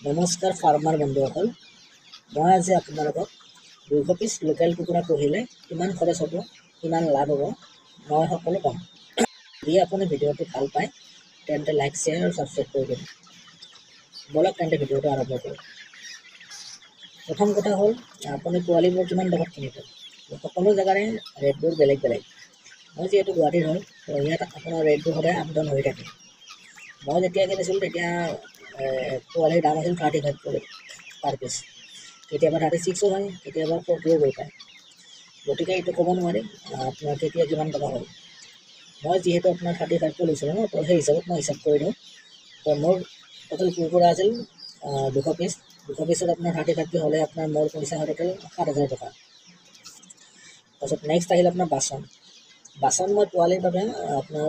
নমস্কাৰ ফাৰ্মাৰ বন্ধুসকল, মই আজি আপোনালোকক 200 পিচ লোকেল কুকুৰা পুহিলে কিমান খৰচ হ'ব, কিমান লাভ হ'ব মই সকলো ক'ম। যদি আপুনি ভিডিঅ'টো ভাল পায় তেন্তে লাইক, শ্বেয়াৰ আৰু ছাবস্ক্ৰাইব কৰি দিম। বলক তেন্তে ভিডিঅ'টো আৰম্ভ কৰোঁ। প্ৰথম কথা হ'ল আপুনি পোৱালিবোৰ কিমান টকাত কিনিব। সকলো জেগাৰে ৰেটবোৰ বেলেগ বেলেগ। মই যিহেতু গুৱাহাটীৰ হয়, ইয়াত আপোনাৰ ৰেটবোৰ সদায় আপ ডাউন হৈ থাকে। মই যেতিয়া কিনিছিলোঁ তেতিয়া পোৱালিৰ দাম আছিল 35 পাৰ পিচ, কেতিয়াবা 36 হয়, কেতিয়াবা 40 গৈ পায়। গতিকে এইটো ক'ব নোৱাৰি আপোনাৰ কেতিয়া কিমান টকা হয়। মই যিহেতু আপোনাৰ 35টো লৈছিলোঁ ন, তো সেই হিচাপত মই হিচাপ কৰি দিওঁ। তো মোৰ টোটেল কুকুৰা আছিল 200 পিচ। 200 পিছত আপোনাৰ 35টো হ'লে আপোনাৰ মোৰ পইচা হয় টোটেল 7,000 টকা। তাৰপিছত নেক্সট আহিল আপোনাৰ বাচন মই পোৱালিৰ বাবে আপোনাৰ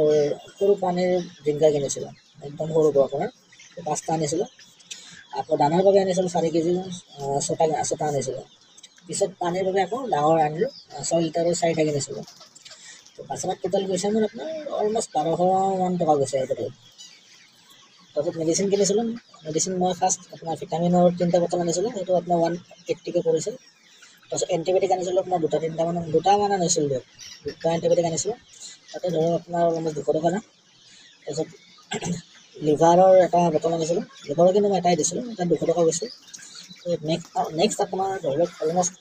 সৰু পানীৰ ড্ৰিংকাৰ কিনিছিলোঁ, একদম সৰুটো আপোনাৰ 5টা আনিছিলোঁ। আকৌ দানাৰ বাবে আনিছিলোঁ 4 কেজি, 6টা আনিছিলোঁ। পিছত পানীৰ বাবে আকৌ ডাঙৰ আনিলোঁ 6 লিটাৰৰ 4টা কিনিছিলোঁ। তো বাচনত টোটেল গৈছে মোৰ আপোনাৰ অলমষ্ট 1200 টকা গৈছে টোটেল। তাৰপিছত মেডিচিন কিনিছিলোঁ। মেডিচিন মই ফাৰ্ষ্ট আপোনাৰ ভিটামিনৰ 3টা বটল আনিছিলোঁ, সেইটো আপোনাৰ 180কৈ পৰিছিল। তাৰপিছত এণ্টিবায়'টিক আনিছিলোঁ আপোনাৰ দুটামান আনিছিলোঁ দিয়ক, 2টা এণ্টিবায়'টিক আনিছিলোঁ। তাতে ধৰক আপোনাৰ অলমষ্ট 200 টকা যাম। তাৰপিছত লিভাৰৰ এটা বটল আনিছিলোঁ, লিভাৰৰ কিন্তু মই এটাই দিছিলোঁ, তাত 200 টকা গৈছিল। নেক্সট আপোনাৰ ধৰি লওক অলমষ্ট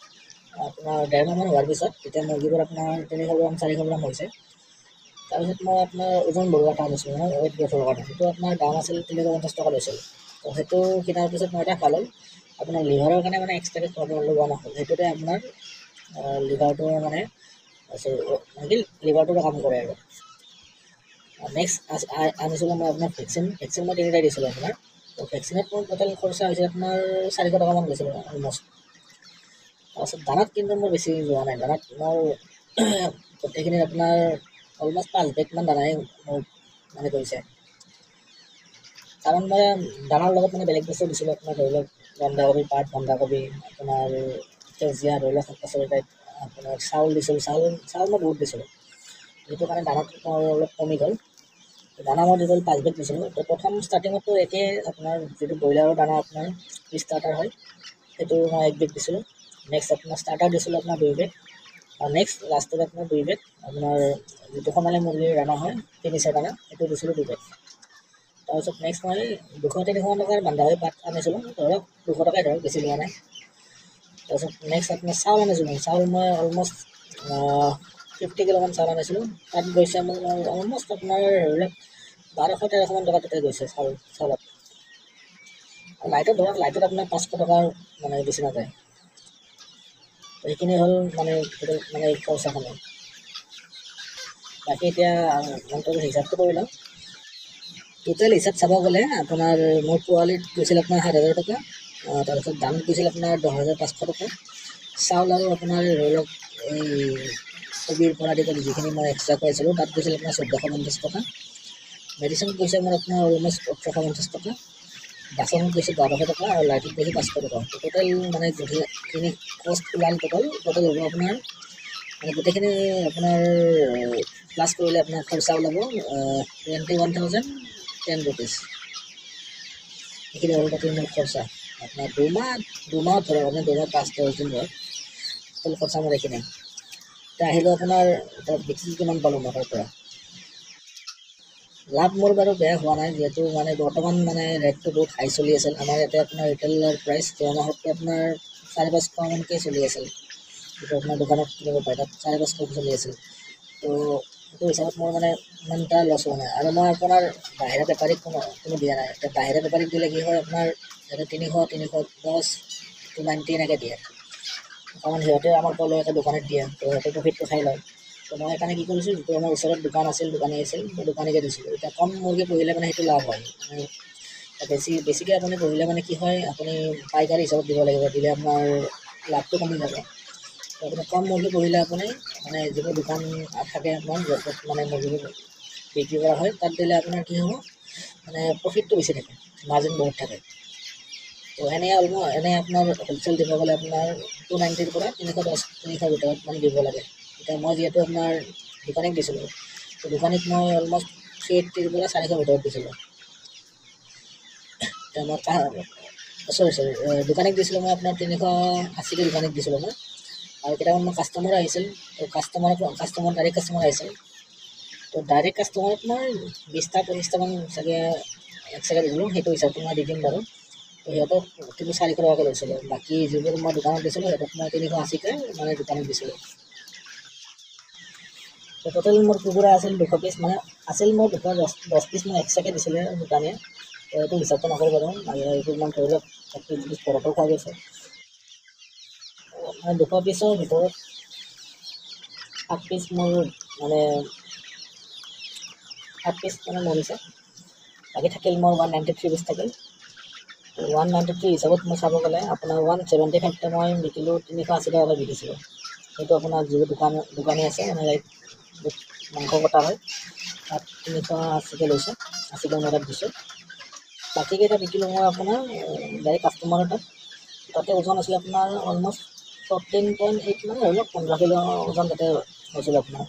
আপোনাৰ 1.5 মাহমান হোৱাৰ পিছত যেতিয়া মুৰ্গীবোৰ আপোনাৰ 300 গ্ৰাম 400 গ্ৰাম হৈছে, তাৰপিছত মই আপোনাৰ ওজন বঢ়োৱা এটা আনিছিলোঁ, মানে ৱেইট গ্ৰ'থৰ কাৰণে। সেইটো আপোনাৰ দাম আছিল 350 টকা লৈছিল। তো সেইটো কিনাৰ পিছত মই এটা ভাল হ'ল আপোনাৰ লিভাৰৰ কাৰণে মানে এক্সট্ৰাকৈ খোৱাব লগা নহ'ল। সেইটোতে আপোনাৰ লিভাৰটো মানে লিভাৰটোৰে কাম কৰে আৰু। নেক্সট আনিছিলোঁ মই আপোনাৰ ভেকচিন মই 3টা দিছিলোঁ আপোনাৰ। তো ভেকচিনত মোৰ টোটেল খৰচা হৈছে আপোনাৰ 400 টকামান গৈছিলে অলমষ্ট। তাৰপিছত দানাত কিন্তু মোৰ বেছি যোৱা নাই। দানাত মোৰ গোটেইখিনিত আপোনাৰ অলমষ্ট 5 বেগমান দানাই মোৰ মানে গৈছে। কাৰণ মই দানাৰ লগত মানে বেলেগ বস্তু দিছিলোঁ, আপোনাৰ ধৰি লওক বন্ধাকবি পাত, বন্ধাকবি আপোনাৰ সেউজীয়া ধৰি লওক শাক পাচলি টাইপ, আপোনাৰ চাউল দিছিলোঁ। চাউল মই বহুত দিছিলোঁ, সেইটো কাৰণে দানাত অলপ কমি গ'ল। দানা মই টোটেল 5 বেগ দিছিলোঁ। তো প্ৰথম ষ্টাৰ্টিঙততো একেই আপোনাৰ যিটো ব্ৰইলাৰৰ দানা আপোনাৰ ষ্টাৰ্টাৰ হয়, সেইটো মই 1 বেগ দিছিলোঁ। নেক্সট আপোনাৰ ষ্টাৰ্টাৰ দিছিলোঁ আপোনাৰ 2 বেগ, আৰু নেক্সট লাষ্টত আপোনাৰ 2 বেগ আপোনাৰ যিটো সোণালী মুৰ্গীৰ দানা হয় ফিনিচাৰ দানা, সেইটো দিছিলোঁ 2 বেগ। তাৰপিছত নেক্সট মই 200-300 টকাৰ বন্ধাকবি পাত আনিছিলোঁ, ধৰক 200 টকাই ধৰক, বেছি লোৱা নাই। তাৰপিছত নেক্সট আপোনাৰ চাউল আনিছিলোঁ। চাউল মই অলমষ্ট 50 কিলোমান চাউল আনিছিলোঁ। তাত গৈছে মোৰ অলমষ্ট আপোনাৰ ধৰি লওক 1200-1300 মান টকা তাতে গৈছে চাউলত। লাইটত ধৰক, লাইটত আপোনাৰ 500 টকাৰ মানে বেছি নাযায়। সেইখিনি হ'ল মানে খৰচাখিনি। বাকী এতিয়া হিচাপটো কৰি লওঁ। টোটেল হিচাপ চাব গ'লে আপোনাৰ মোৰ পোৱালিত গৈছিল আপোনাৰ 7,000 টকা, তাৰপিছত দামত গৈছিল আপোনাৰ 10,500 টকা। চাউল আৰু আপোনাৰ ধৰি লওক এই কবিৰ পৰা আদি কৰি যিখিনি মই এক্সট্ৰা কৰিছিলোঁ তাত গৈছিল আপোনাৰ 1450 টকা। মেডিচিনত গৈছে মোৰ আপোনাৰ অলমষ্ট 1850 টকা। বাচনত গৈছে 1200 টকা আৰু লাইটত গৈছে 500 টকা। টোটেল মানে গোটেইখিনি কষ্ট ওলাল টোটেল হ'ব আপোনাৰ মানে গোটেইখিনি আপোনাৰ প্লাছ কৰিলে আপোনাৰ খৰচা ওলাব 21,010 rupees। এইখিনি হ'ল তাতে মোৰ খৰচা আপোনাৰ দুমাহত ধৰক, আপোনাৰ 2 মাহ 5-10 দিন ধৰক, টোটেল খৰচা মোৰ এইখিনি। এতিয়া আহিলোঁ আপোনাৰ বিক্ৰী কিমান পালোঁ মই তাৰ পৰা। লাভ মোৰ বাৰু বেয়া হোৱা নাই, যিহেতু মানে বৰ্তমান মানে ৰেটটো বহুত হাই চলি আছিল আমাৰ ইয়াতে। আপোনাৰ ৰিটেইলৰ প্ৰাইচ যোৱা মাহততো আপোনাৰ 450 মানকৈ চলি আছিল, যিটো আপোনাৰ দোকানত কিনিব পায় তাত 450 চলি আছিল। তো সেইটো হিচাপত মোৰ মানে ইমান এটা লছ হোৱা নাই। আৰু মই আপোনাৰ বাহিৰা বেপাৰীক কোনো দিয়া নাই। এতিয়া বাহিৰা বেপাৰীক দিলে কি হয় আপোনাৰ সিহঁতে 300, 310, 290 এনেকৈ দিয়ে, কাৰণ সিহঁতে আমাৰ পলুৱাকে দোকানত দিয়ে, তো সিহঁতে প্ৰফিটটো খাই লয়। তো মই সেইকাৰণে কি কৰিছোঁ, যিটো আমাৰ ওচৰত দোকানী আছিল মই দোকানীকে দিছিলোঁ। এতিয়া কম মুৰ্গী পুহিলে মানে সেইটো লাভ হয়। বেছিকৈ আপুনি পুহিলে মানে কি হয়, আপুনি পাইকাৰী হিচাপত দিব লাগিব, দিলে আপোনাৰ লাভটো কমি যাব। তো আপুনি কম মুৰ্গী পুহিলে আপুনি মানে যিবোৰ দোকান থাকে আপোনাৰ য'ত মানে মুৰ্গীবোৰ বিক্ৰী কৰা হয়, তাত দিলে আপোনাৰ কি হ'ব মানে প্ৰফিটটো বেছি থাকে, মাৰ্জিন বহুত থাকে। তো এনেই আপোনাৰ হোলচেল দিব গ'লে আপোনাৰ 290ৰ পৰা 310-300 ভিতৰত মানে দিব লাগে। এতিয়া মই যিহেতু আপোনাৰ দোকানীক দিছিলোঁ, তো দোকানীক মই অলমষ্ট 380ৰ পৰা 400 ভিতৰত দিছিলোঁ। এতিয়া মই সৰি দোকানীক দিছিলোঁ মই আপোনাৰ 380কৈ দোকানীক দিছিলোঁ মই। আৰু কেইটামান মোৰ কাষ্টমাৰ আহিছিল, তো ডাইৰেক্ট কাষ্টমাৰ আহিছিল। তো ডাইৰেক্ট কাষ্টমাৰত মই 20টা 25টামান চাগে এক্সট্ৰাকৈ দিছিলোঁ, সেইটো হিচাপটো মই দি দিম বাৰু। তো সিহঁতক 400 টকাকৈ লৈছিলোঁ। বাকী যিবোৰ মই দোকানত দিছিলোঁ সিহঁতক মই 380কৈ মানে দোকানত দিছিলোঁ। তো টোটেল মোৰ কুকুৰা আছিল 200 পিচ, মানে আছিল মোৰ 210 পিচ মই এক্সট্ৰাকৈ দিছিলে দোকানীয়ে। তো এইটো হিচাপটো নকৰোঁ বাৰু, এইটো ইমান ধৰি লওক 1 পিচ ঘৰতো খোৱা গৈছে। মানে 200 পিচৰ ভিতৰত 7 পিচ মোৰ মানে 7 পিচ মানে মৰিছে, বাকী থাকিল মোৰ 193 পিচ থাকিল। 193 হিচাপত মই চাব গ'লে আপোনাৰ 175টা মই বিকিলোঁ, 380 টকাকৈ বিকিছিলোঁ। সেইটো আপোনাৰ যিবোৰ দোকানী আছে মানে লাইক মাংস কটা হয়, তাত 380কৈ লৈছোঁ, 80কৈ মই তাত দিছোঁ। বাকীকেইটা বিকিলোঁ মই আপোনাৰ ডাইৰেক্ট কাষ্টমাৰৰ তাতে ওজন আছিলে আপোনাৰ অলম'ষ্ট 14.8 মানে ধৰি লওক 15 কিলো ওজন তাতে হৈছিল আপোনাৰ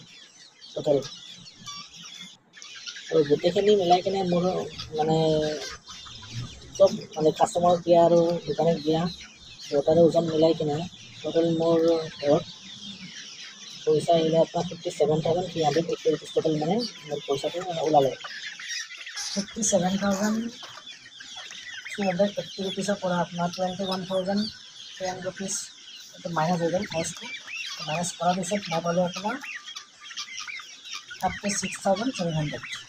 টোটেল। আৰু গোটেইখিনি মিলাই কিনে মোৰ মানে চব মানে কাষ্টমাৰক দিয়া আৰু দোকানীক দিয়া দুয়োটাৰে ওজন মিলাই কিনে টোটেল মোৰ ঘৰত পইচা আহিলে আপোনাৰ 57,380 ৰুপিজ টোটেল মানে মোৰ পইচাটো ওলালে। 57,380 ৰুপিজৰ পৰা আপোনাৰ 21,300 ৰুপিজ এইটো মাইনাছ হৈ গ'ল খৰচটো। মাইনাছ কৰাৰ পিছত মই পালোঁ আপোনাৰ 36,700।